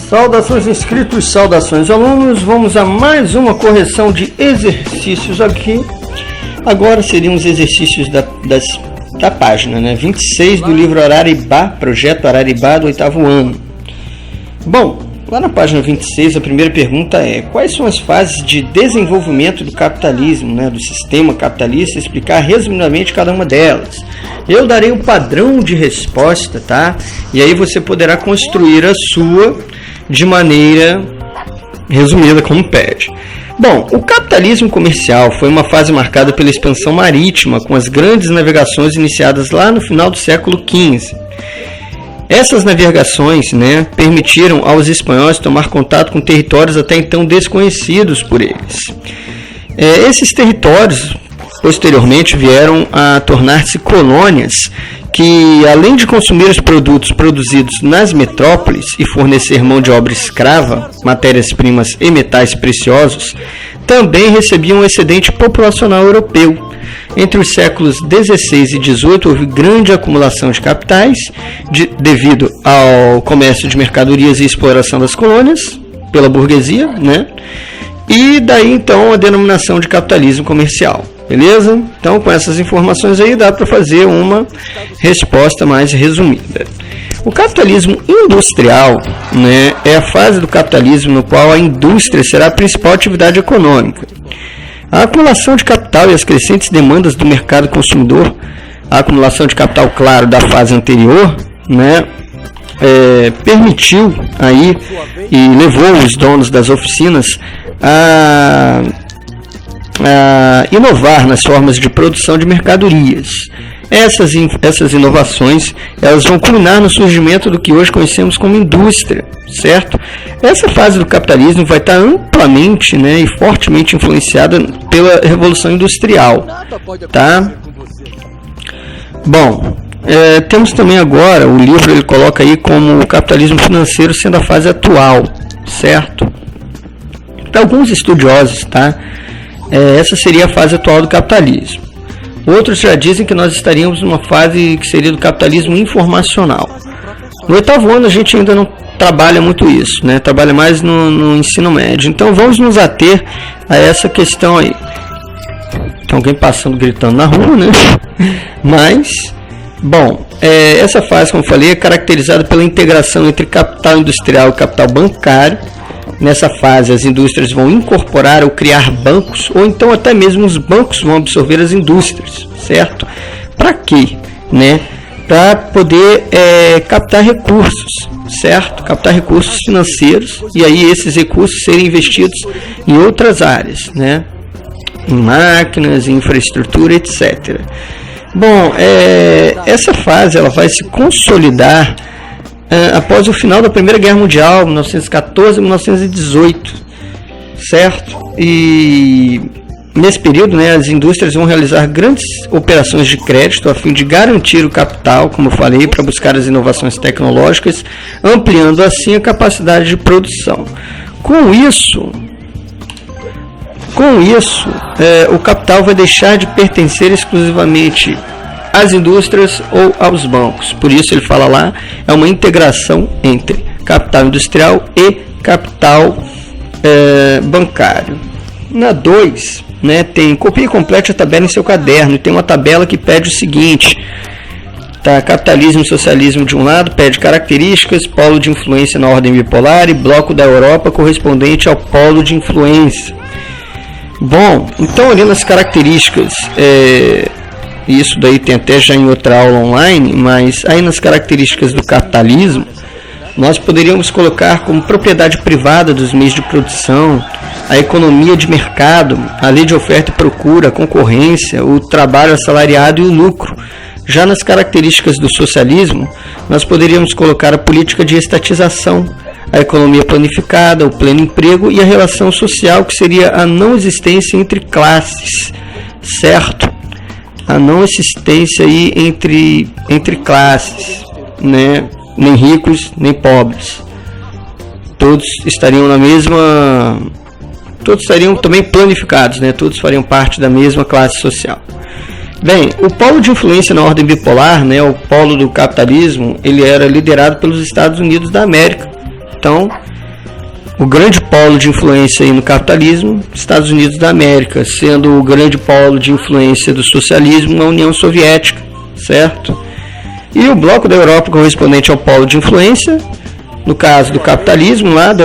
Saudações inscritos, saudações alunos, vamos a mais uma correção de exercícios aqui. Agora seriam os exercícios da página, né? 26 do livro Araribá, projeto Araribá do 8º ano. Bom, lá na página 26 a primeira pergunta é: quais são as fases de desenvolvimento do capitalismo, né? Do sistema capitalista, explicar resumidamente cada uma delas. Eu darei o padrão de resposta, tá? E aí você poderá construir a sua de maneira resumida, como pede. Bom, o capitalismo comercial foi uma fase marcada pela expansão marítima, com as grandes navegações iniciadas lá no final do século XV. Essas navegações, né, permitiram aos espanhóis tomar contato com territórios até então desconhecidos por eles. Esses territórios, posteriormente, vieram a tornar-se colônias que, além de consumir os produtos produzidos nas metrópoles e fornecer mão de obra escrava, matérias-primas e metais preciosos, também recebiam um excedente populacional europeu. Entre os séculos XVI e XVIII houve grande acumulação de capitais devido ao comércio de mercadorias e exploração das colônias pela burguesia, né? E daí então a denominação de capitalismo comercial. Beleza? Então, com essas informações aí, dá para fazer uma resposta mais resumida. O capitalismo industrial, né, é a fase do capitalismo no qual a indústria será a principal atividade econômica. A acumulação de capital e as crescentes demandas do mercado consumidor, a acumulação de capital, claro, da fase anterior, né, permitiu aí e levou os donos das oficinas a inovar nas formas de produção de mercadorias. Essas inovações, elas vão culminar no surgimento do que hoje conhecemos como indústria, certo? Essa fase do capitalismo vai estar amplamente, né, e fortemente influenciada pela Revolução Industrial, tá? Bom, temos também agora, o livro ele coloca aí como o capitalismo financeiro sendo a fase atual, certo? Para alguns estudiosos, tá? Essa seria a fase atual do capitalismo. Outros já dizem que nós estaríamos numa fase que seria do capitalismo informacional. No 8º ano a gente ainda não trabalha muito isso, né? Trabalha mais no ensino médio. Então vamos nos ater a essa questão aí. Tem alguém passando, gritando na rua, né? Mas, bom, essa fase, como eu falei, é caracterizada pela integração entre capital industrial e capital bancário. Nessa fase, as indústrias vão incorporar ou criar bancos, ou então até mesmo os bancos vão absorver as indústrias, certo? Para quê? Né? Para poder captar recursos, certo? Captar recursos financeiros, e aí esses recursos serem investidos em outras áreas, né? Em máquinas, em infraestrutura, etc. Bom, essa fase ela vai se consolidar após o final da Primeira Guerra Mundial, 1914 e 1918, certo? E nesse período, né, as indústrias vão realizar grandes operações de crédito a fim de garantir o capital, como eu falei, para buscar as inovações tecnológicas, ampliando assim a capacidade de produção. Com isso, o capital vai deixar de pertencer exclusivamente às indústrias ou aos bancos. Por isso ele fala lá, é uma integração entre capital industrial e capital bancário. Na 2, né, tem copie e complete a tabela em seu caderno. Tem uma tabela que pede o seguinte, tá? Capitalismo e socialismo de um lado, pede características, polo de influência na ordem bipolar e bloco da Europa correspondente ao polo de influência. Bom, então ali nas características, isso daí tem até já em outra aula online, mas aí nas características do capitalismo, nós poderíamos colocar como propriedade privada dos meios de produção, a economia de mercado, a lei de oferta e procura, a concorrência, o trabalho assalariado e o lucro. Já nas características do socialismo, nós poderíamos colocar a política de estatização, a economia planificada, o pleno emprego e a relação social, que seria a não existência entre classes, certo? A não existência aí entre classes, né? Nem ricos, nem pobres. Todos estariam todos estariam também planificados, né? Todos fariam parte da mesma classe social. Bem, o polo de influência na ordem bipolar, né, o polo do capitalismo, ele era liderado pelos Estados Unidos da América. Então, o grande polo de influência aí no capitalismo, Estados Unidos da América, sendo o grande polo de influência do socialismo, a União Soviética, certo? E o bloco da Europa correspondente ao polo de influência, no caso do capitalismo, lá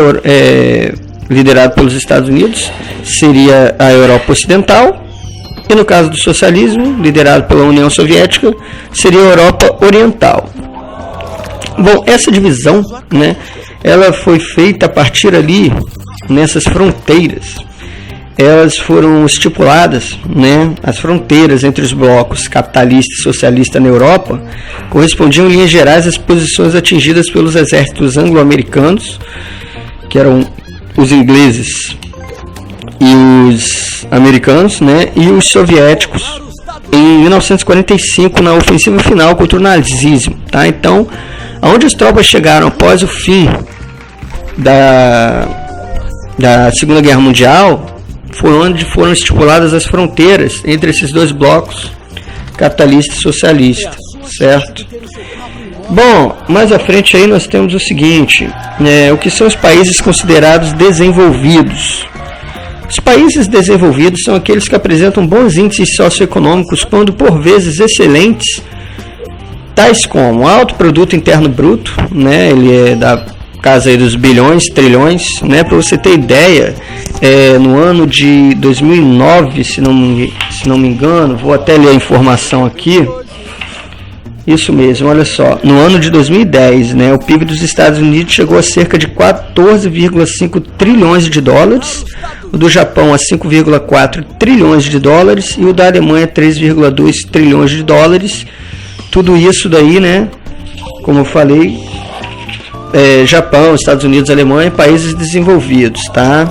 liderado pelos Estados Unidos, seria a Europa Ocidental, e no caso do socialismo, liderado pela União Soviética, seria a Europa Oriental. Bom, essa divisão, né, ela foi feita a partir ali, nessas fronteiras. Elas foram estipuladas, né, as fronteiras entre os blocos capitalista e socialista na Europa correspondiam em linhas gerais às posições atingidas pelos exércitos anglo-americanos, que eram os ingleses e os americanos, né, e os soviéticos em 1945 na ofensiva final contra o nazismo, tá? Então, aonde as tropas chegaram após o fim da Segunda Guerra Mundial foi onde foram estipuladas as fronteiras entre esses dois blocos, capitalista e socialista, certo? Bom, mais à frente aí nós temos o seguinte, o que são os países considerados desenvolvidos. Os países desenvolvidos são aqueles que apresentam bons índices socioeconômicos, quando por vezes excelentes, tais como alto produto interno bruto, né, ele é da casa aí dos bilhões, trilhões, né, para você ter ideia, no ano de 2009, se não me engano, vou até ler a informação aqui, isso mesmo, olha só, no ano de 2010, né, o PIB dos Estados Unidos chegou a cerca de 14,5 trilhões de dólares, o do Japão a 5,4 trilhões de dólares e o da Alemanha 3,2 trilhões de dólares. Tudo isso daí, né, como eu falei, Japão, Estados Unidos, Alemanha, países desenvolvidos, tá?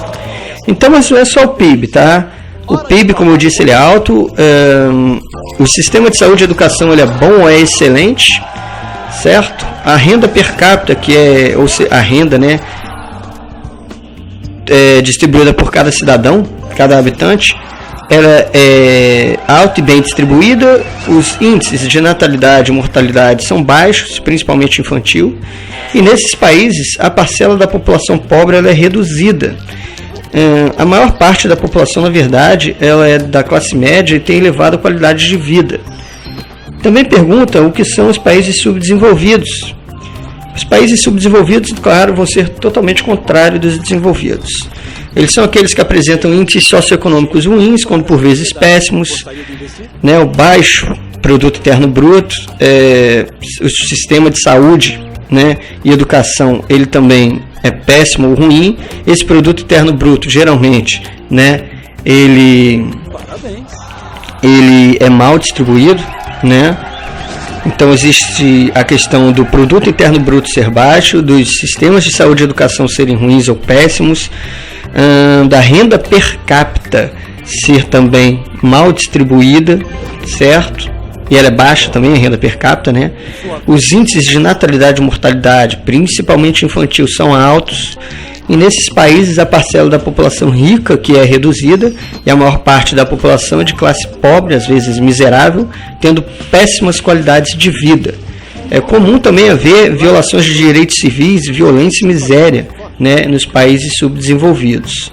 Então, mas não é só o PIB, tá? O PIB, como eu disse, ele é alto, o sistema de saúde e educação ele é bom, é excelente, certo? A renda per capita, que é a renda, né, distribuída por cada cidadão, cada habitante, ela é alta e bem distribuída, os índices de natalidade e mortalidade são baixos, principalmente infantil, e nesses países a parcela da população pobre ela é reduzida. A maior parte da população, na verdade, ela é da classe média e tem elevada qualidade de vida. Também pergunta o que são os países subdesenvolvidos. Os países subdesenvolvidos, claro, vão ser totalmente contrários dos desenvolvidos. Eles são aqueles que apresentam índices socioeconômicos ruins, quando por vezes péssimos, né, o baixo produto interno bruto, o sistema de saúde, né, e educação, ele também é péssimo ou ruim. Esse produto interno bruto, geralmente, né, ele é mal distribuído, né? Então existe a questão do produto interno bruto ser baixo, dos sistemas de saúde e educação serem ruins ou péssimos, da renda per capita ser também mal distribuída, certo? E ela é baixa também, a renda per capita, né? Os índices de natalidade e mortalidade, principalmente infantil, são altos. E nesses países a parcela da população rica que é reduzida e a maior parte da população é de classe pobre, às vezes miserável, tendo péssimas qualidades de vida. É comum também haver violações de direitos civis, violência e miséria, né, nos países subdesenvolvidos.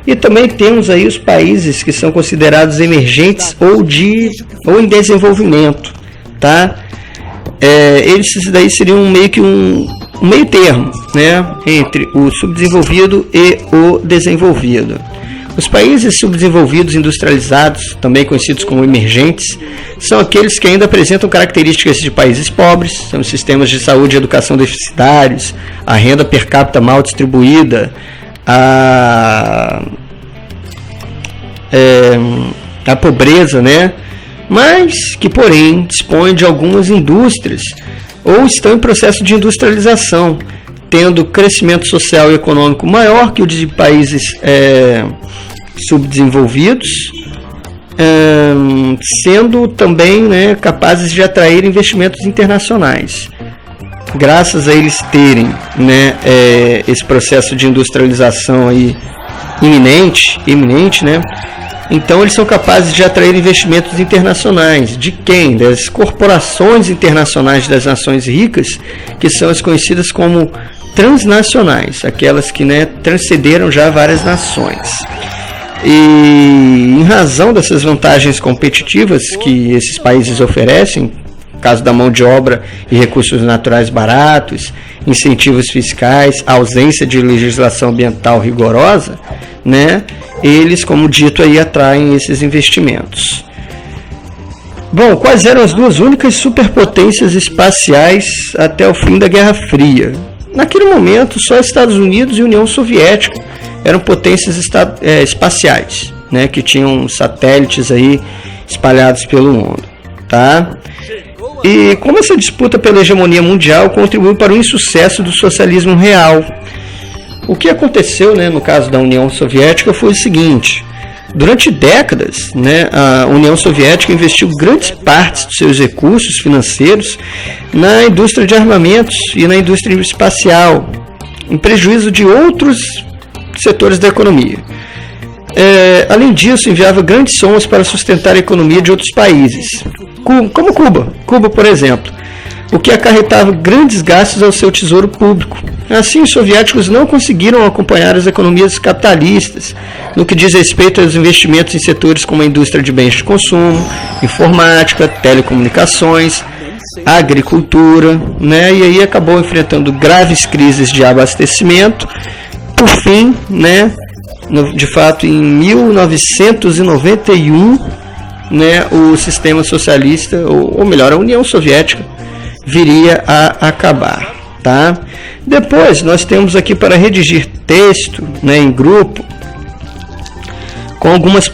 E também temos aí os países que são considerados emergentes ou em desenvolvimento, tá? Esses daí seriam meio que um meio termo, né, entre o subdesenvolvido e o desenvolvido. Os países subdesenvolvidos industrializados, também conhecidos como emergentes, são aqueles que ainda apresentam características de países pobres, são sistemas de saúde e educação deficitários, a renda per capita mal distribuída, a pobreza, né? Mas que, porém, dispõem de algumas indústrias ou estão em processo de industrialização, tendo crescimento social e econômico maior que o de países subdesenvolvidos, sendo também, né, capazes de atrair investimentos internacionais. Graças a eles terem, né, esse processo de industrialização aí iminente, né? Então eles são capazes de atrair investimentos internacionais. De quem? Das corporações internacionais das nações ricas, que são as conhecidas como transnacionais, aquelas que, né, transcenderam já várias nações. E em razão dessas vantagens competitivas que esses países oferecem, no caso da mão de obra e recursos naturais baratos, incentivos fiscais, ausência de legislação ambiental rigorosa, né, eles, como dito aí, atraem esses investimentos. Bom, quais eram as duas únicas superpotências espaciais até o fim da Guerra Fria? Naquele momento, só Estados Unidos e União Soviética eram potências espaciais, né, que tinham satélites aí espalhados pelo mundo, tá? E como essa disputa pela hegemonia mundial contribuiu para o insucesso do socialismo real? O que aconteceu, né, no caso da União Soviética foi o seguinte: durante décadas, né, a União Soviética investiu grandes partes dos seus recursos financeiros na indústria de armamentos e na indústria espacial, em prejuízo de outros setores da economia. Além disso, enviava grandes somas para sustentar a economia de outros países, como Cuba, por exemplo, o que acarretava grandes gastos ao seu tesouro público. Assim, os soviéticos não conseguiram acompanhar as economias capitalistas no que diz respeito aos investimentos em setores como a indústria de bens de consumo, informática, telecomunicações, agricultura, né? E aí acabou enfrentando graves crises de abastecimento. Por fim, né, de fato, em 1991, né, o sistema socialista, ou melhor, a União Soviética, viria a acabar, tá? Depois, nós temos aqui para redigir texto, né, em grupo, com algumas,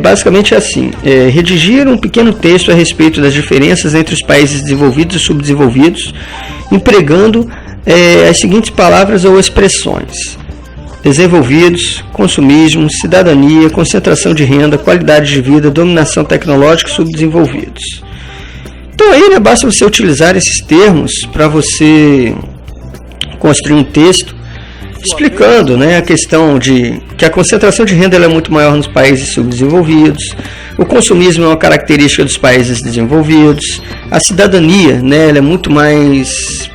basicamente assim, redigir um pequeno texto a respeito das diferenças entre os países desenvolvidos e subdesenvolvidos, empregando as seguintes palavras ou expressões: desenvolvidos, consumismo, cidadania, concentração de renda, qualidade de vida, dominação tecnológica e subdesenvolvidos. Então aí, né, basta você utilizar esses termos para você construir um texto explicando, né, a questão de que a concentração de renda ela é muito maior nos países subdesenvolvidos, o consumismo é uma característica dos países desenvolvidos, a cidadania, né, ela é muito mais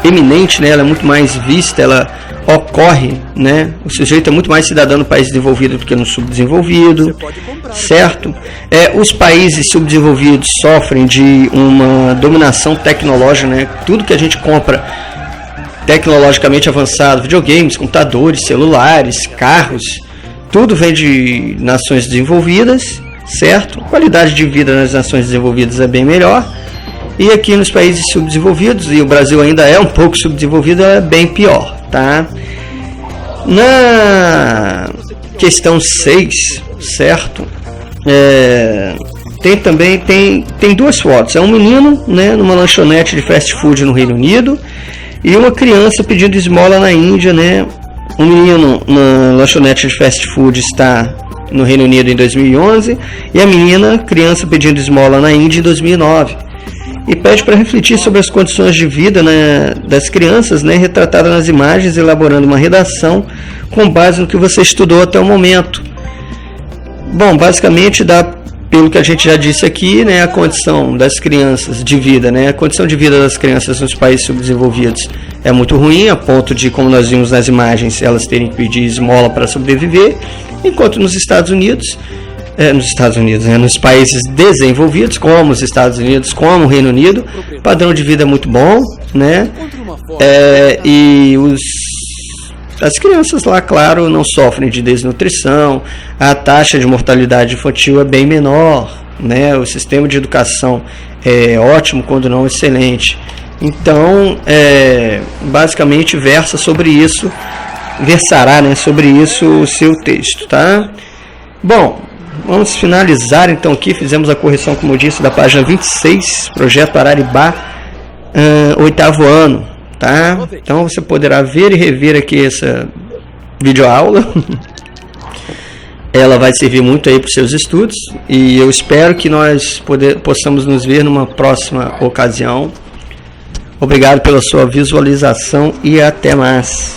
eminente, né, ela é muito mais vista, ela ocorre, né? O sujeito é muito mais cidadão no país desenvolvido do que no subdesenvolvido, certo? Os países subdesenvolvidos sofrem de uma dominação tecnológica, né? Tudo que a gente compra tecnologicamente avançado, videogames, computadores, celulares, carros, tudo vem de nações desenvolvidas, certo? A qualidade de vida nas nações desenvolvidas é bem melhor. E aqui nos países subdesenvolvidos, e o Brasil ainda é um pouco subdesenvolvido, é bem pior, tá? Na questão 6, certo? Tem duas fotos. É um menino, né, numa lanchonete de fast food no Reino Unido e uma criança pedindo esmola na Índia, né? Um menino na lanchonete de fast food está no Reino Unido em 2011 e a menina, criança, pedindo esmola na Índia em 2009. E pede para refletir sobre as condições de vida, né, das crianças, né, retratadas nas imagens, elaborando uma redação com base no que você estudou até o momento. Bom, basicamente dá, pelo que a gente já disse aqui, né, a condição das crianças de vida, né, a condição de vida das crianças nos países subdesenvolvidos é muito ruim, a ponto de, como nós vimos nas imagens, elas terem que pedir esmola para sobreviver, enquanto nos Estados Unidos, nos países desenvolvidos, como os Estados Unidos, como o Reino Unido, o padrão de vida é muito bom, né? As crianças lá, claro, não sofrem de desnutrição, a taxa de mortalidade infantil é bem menor, né? O sistema de educação é ótimo, quando não excelente. Então, basicamente versará, né, sobre isso o seu texto, tá? Bom, vamos finalizar então aqui, fizemos a correção, como eu disse, da página 26, Projeto Araribá, 8º ano, tá? Então você poderá ver e rever aqui essa videoaula. Ela vai servir muito aí para os seus estudos e eu espero que nós possamos nos ver numa próxima ocasião. Obrigado pela sua visualização e até mais.